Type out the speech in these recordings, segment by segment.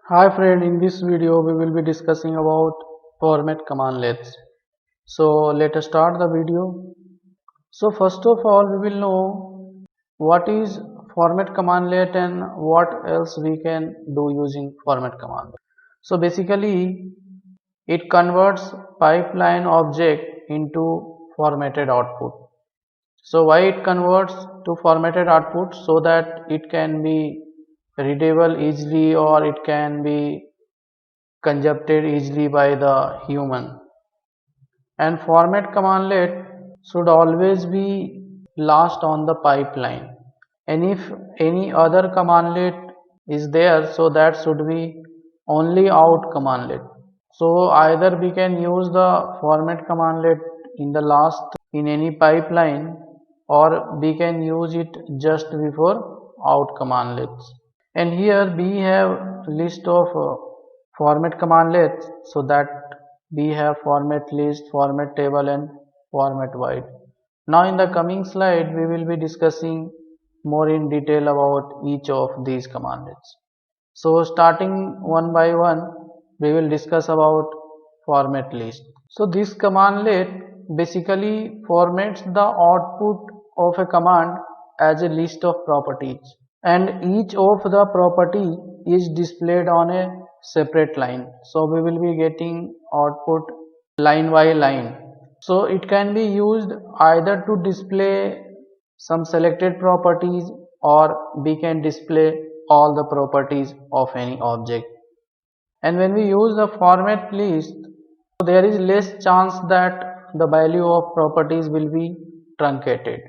Hi friend, in this video we will be discussing about format commandlets. So let us start the video. So first of all we will know what is format commandlet and what else we can do using format commandlet. So basically it converts pipeline object into formatted output. So why it converts to formatted output? So that it can be readable easily or it can be conjuncted easily by the human. And format commandlet should always be last on the pipeline. And if any other commandlet is there, so that should be only out commandlet. So either we can use the format commandlet in the last in any pipeline, or we can use it just before out commandlets. And here we have list of format commandlets, so that we have format list, format table and format void. Now in the coming slide we will be discussing more in detail about each of these commandlets. So starting one by one we will discuss about format list. So this commandlet basically formats the output of a command as a list of properties, and each of the property is displayed on a separate line. So we will be getting output line by line. So it can be used either to display some selected properties, or we can display all the properties of any object. And when we use the format list, there is less chance that the value of properties will be truncated,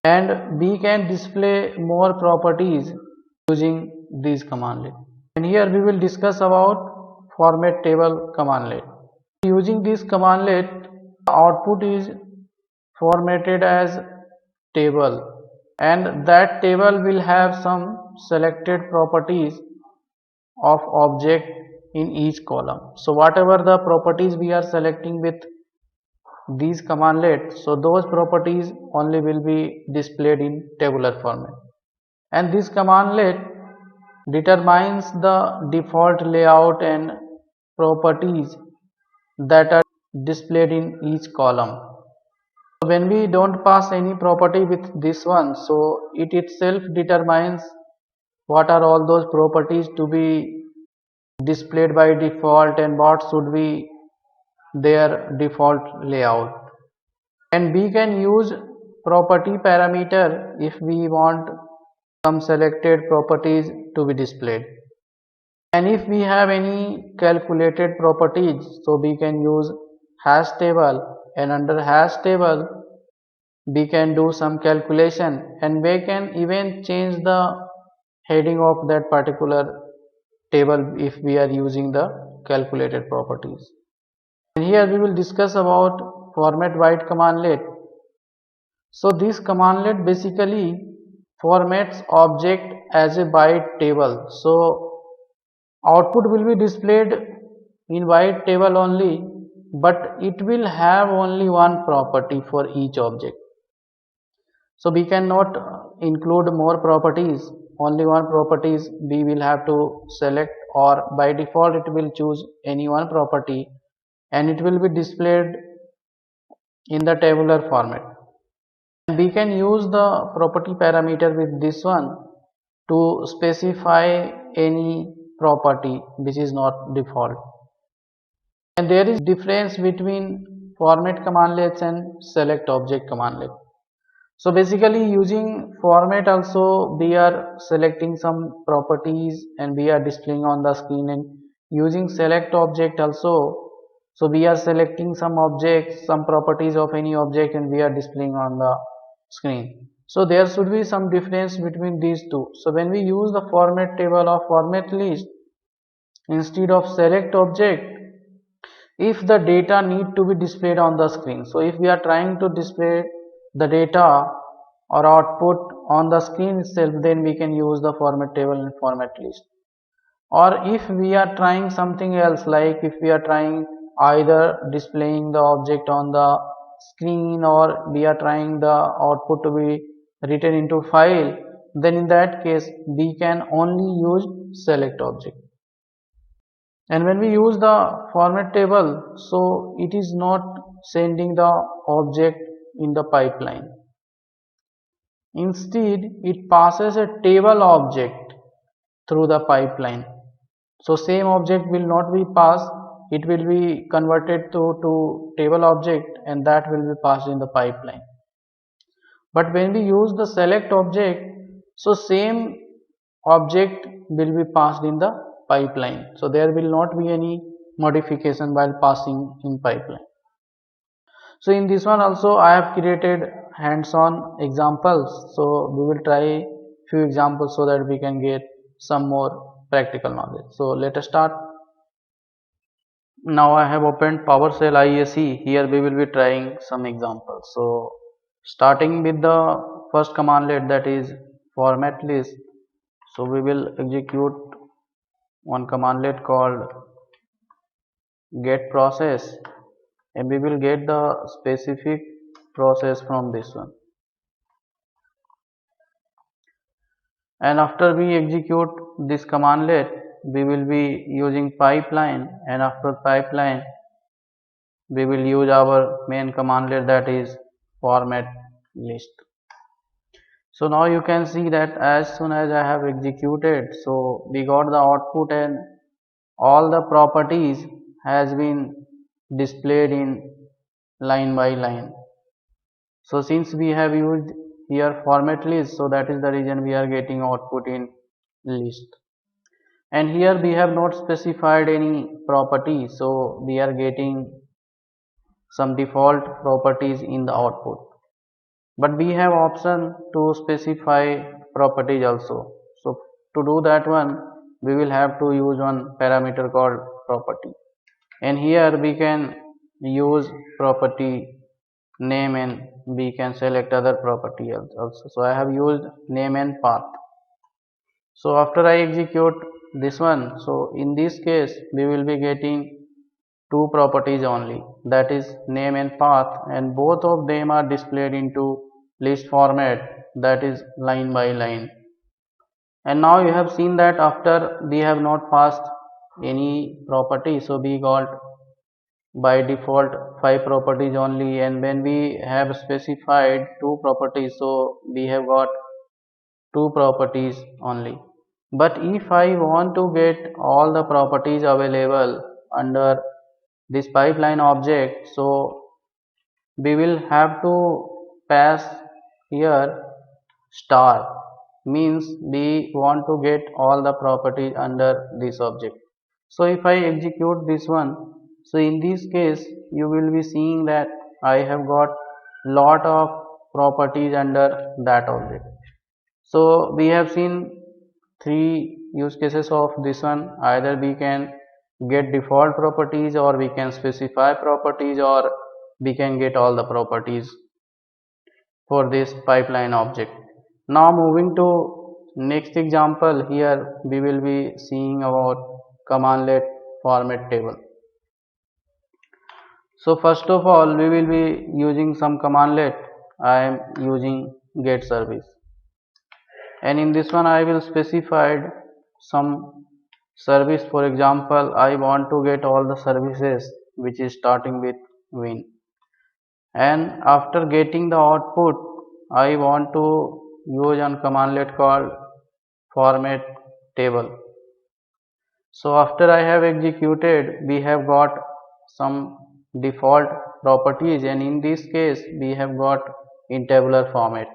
and we can display more properties using these commandlet. And here we will discuss about format table commandlet. Using this commandlet, output is formatted as table, and that table will have some selected properties of object in each column. So whatever the properties we are selecting with these commandlets, so those properties only will be displayed in tabular format. And this commandlet determines the default layout and properties that are displayed in each column. So when we don't pass any property with this one, so it itself determines what are all those properties to be displayed by default and what should be their default layout. And we can use property parameter if we want some selected properties to be displayed. And if we have any calculated properties, so we can use hash table, and under hash table we can do some calculation, and we can even change the heading of that particular table if we are using the calculated properties. And here we will discuss about format void commandlet. So this commandlet basically formats object as a byte table. So output will be displayed in byte table only, but it will have only one property for each object. So we cannot include more properties, only one properties we will have to select, or by default it will choose any one property and it will be displayed in the tabular format. And we can use the property parameter with this one to specify any property which is not default. And there is difference between format commandlets and select object commandlet. So basically using format also we are selecting some properties and we are displaying on the screen, and using select object also, so we are selecting some objects, some properties of any object, and we are displaying on the screen. So there should be some difference between these two. So when we use the format table or format list instead of select object, if the data need to be displayed on the screen, so if we are trying to display the data or output on the screen itself, then we can use the format table and format list. Or if we are trying something else, like if we are trying either displaying the object on the screen or we are trying the output to be written into file, then in that case we can only use select object. And when we use the format table, so it is not sending the object in the pipeline. Instead, it passes a table object through the pipeline. So same object will not be passed, it will be converted to table object, and that will be passed in the pipeline. But when we use the select object, so same object will be passed in the pipeline. So there will not be any modification while passing in pipeline. So in this one also I have created hands-on examples. So we will try few examples so that we can get some more practical knowledge. So let us start. Now I have opened PowerShell ISE. Here we will be trying some examples. So starting with the first commandlet, that is format list. So we will execute one commandlet called get process, and we will get the specific process from this one. And after we execute this commandlet, we will be using pipeline, and after pipeline we will use our main commandlet, that is format list. So now you can see that as soon as I have executed, so we got the output and all the properties has been displayed in line by line. So since we have used here format list, so that is the reason we are getting output in list. And here we have not specified any property, so we are getting some default properties in the output. But we have option to specify properties also. So to do that one, we will have to use one parameter called property. And here we can use property name, and we can select other property also. So I have used name and path. So after I execute this one, so in this case we will be getting two properties only, that is name and path, and both of them are displayed into list format, that is line by line. And now you have seen that after we have not passed any property, so we got by default 5 properties only, and when we have specified 2 properties, so we have got 2 properties only. But if I want to get all the properties available under this pipeline object, so we will have to pass here star, means we want to get all the properties under this object. So if I execute this one, so in this case you will be seeing that I have got lot of properties under that object. So we have seen 3 use cases of this one. Either we can get default properties, or we can specify properties, or we can get all the properties for this pipeline object. Now moving to next example, here we will be seeing about commandlet format table. So first of all we will be using some commandlet. I am using get service, and in this one I will specify some service. For example, I want to get all the services which is starting with win, and after getting the output I want to use a commandlet called format table. So after I have executed, we have got some default properties, and in this case we have got in tabular format.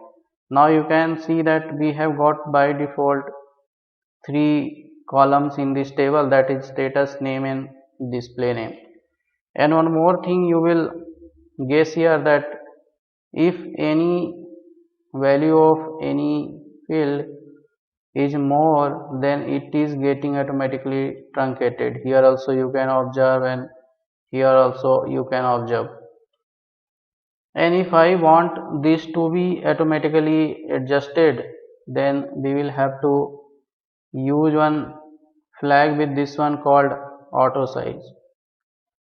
Now you can see that we have got by default 3 columns in this table, that is status, name and display name. And one more thing you will guess here, that if any value of any field is more, then it is getting automatically truncated. Here also you can observe, and here also you can observe. And if I want this to be automatically adjusted, then we will have to use one flag with this one called auto size.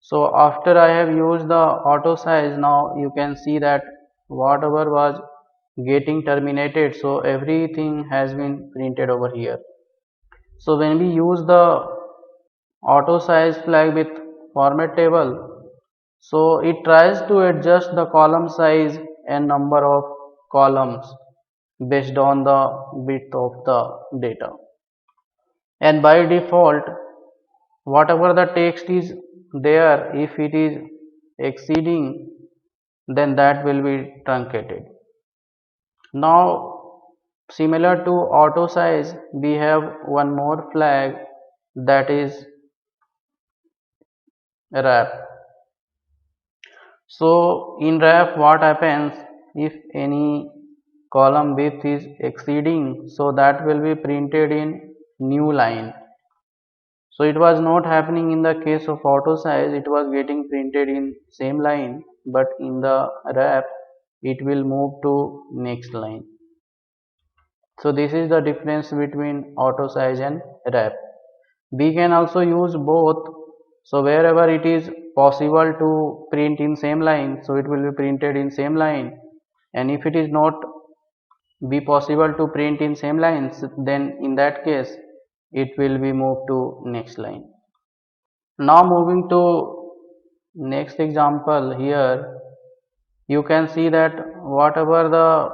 So after I have used the auto size, now you can see that whatever was getting terminated, so everything has been printed over here. So when we use the auto size flag with format table. So it tries to adjust the column size and number of columns based on the width of the data. And by default, whatever the text is there, if it is exceeding, then that will be truncated. Now, similar to auto size, we have one more flag, that is wrap. So in wrap, what happens if any column width is exceeding, so that will be printed in new line. So it was not happening in the case of auto size, it was getting printed in same line, but in the wrap it will move to next line. So this is the difference between auto size and wrap. We can also use both. So wherever it is possible to print in same line, so it will be printed in same line, and if it is not be possible to print in same lines, then in that case it will be moved to next line. Now moving to next example, here you can see that whatever the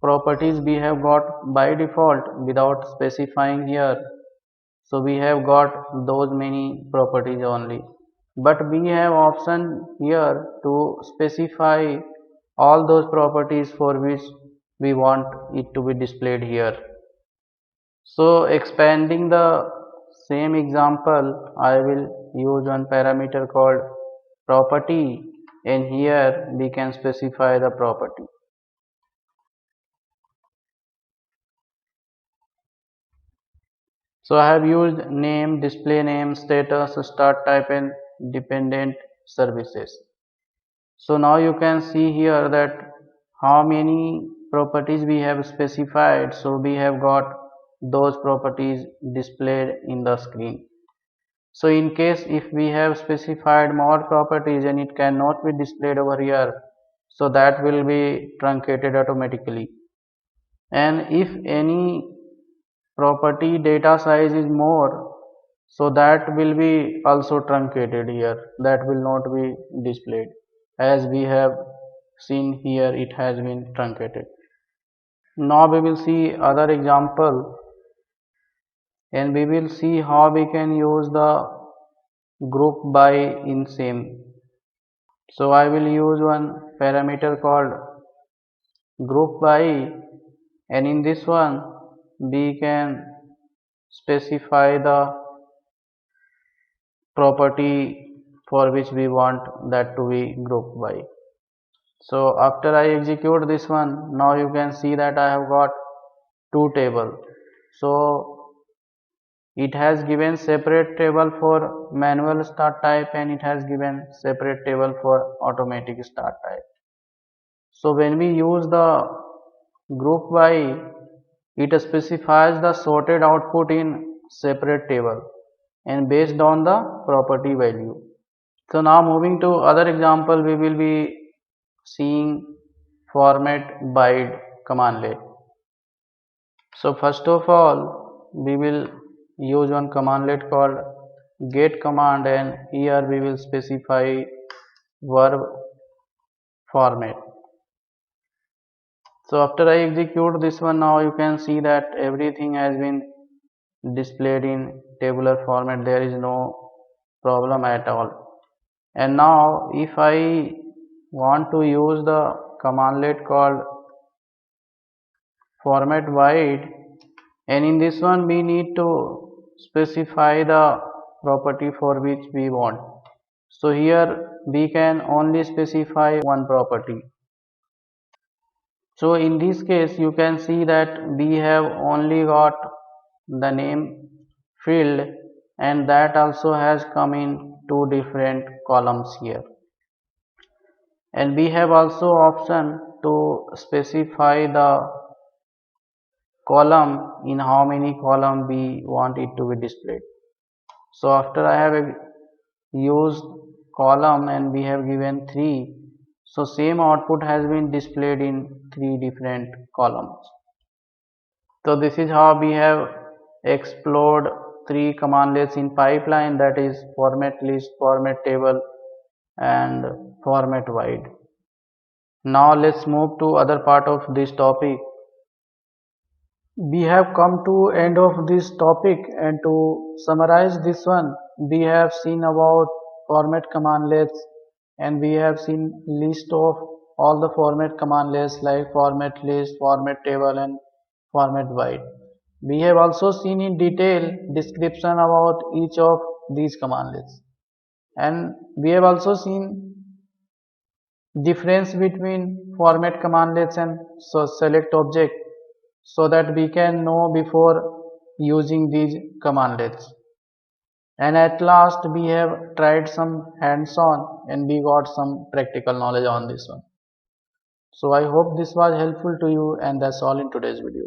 properties we have got by default without specifying here, so we have got those many properties only, but we have option here to specify all those properties for which we want it to be displayed here. So expanding the same example, I will use one parameter called property, and here we can specify the property. So I have used name, display name, status, start type and dependent services. So now you can see here that how many properties we have specified. So we have got those properties displayed in the screen. So in case if we have specified more properties and it cannot be displayed over here, so that will be truncated automatically. And if any property data size is more, so that will be also truncated here, that will not be displayed. As we have seen here, it has been truncated. Now we will see other example, and we will see how we can use the group by in same. So I will use one parameter called group by, and in this one we can specify the property for which we want that to be grouped by. So after I execute this one, now you can see that I have got two tables. So it has given separate table for manual start type, and it has given separate table for automatic start type. So when we use the group by, it specifies the sorted output in separate table and based on the property value. So now moving to other example, we will be seeing format byte commandlet. So first of all, we will use one commandlet called get command, and here we will specify verb format. So after I execute this one, now you can see that everything has been displayed in tabular format. There is no problem at all. And now if I want to use the commandlet called format wide, and in this one we need to specify the property for which we want. So here we can only specify one property. So in this case you can see that we have only got the name field, and that also has come in two different columns here. And we have also option to specify the column, in how many column we want it to be displayed. So after I have used column and we have given 3, so same output has been displayed in 3 different columns. So this is how we have explored three commandlets in pipeline, that is format list, format table and format void. Now let's move to other part of this topic. We have come to end of this topic, and to summarize this one, we have seen about format commandlets, and we have seen list of all the format commandlets like format list, format table and format void. We have also seen in detail description about each of these commandlets, and we have also seen difference between format commandlets and select object, so that we can know before using these commandlets. And at last we have tried some hands-on and we got some practical knowledge on this one. So I hope this was helpful to you, and that's all in today's video.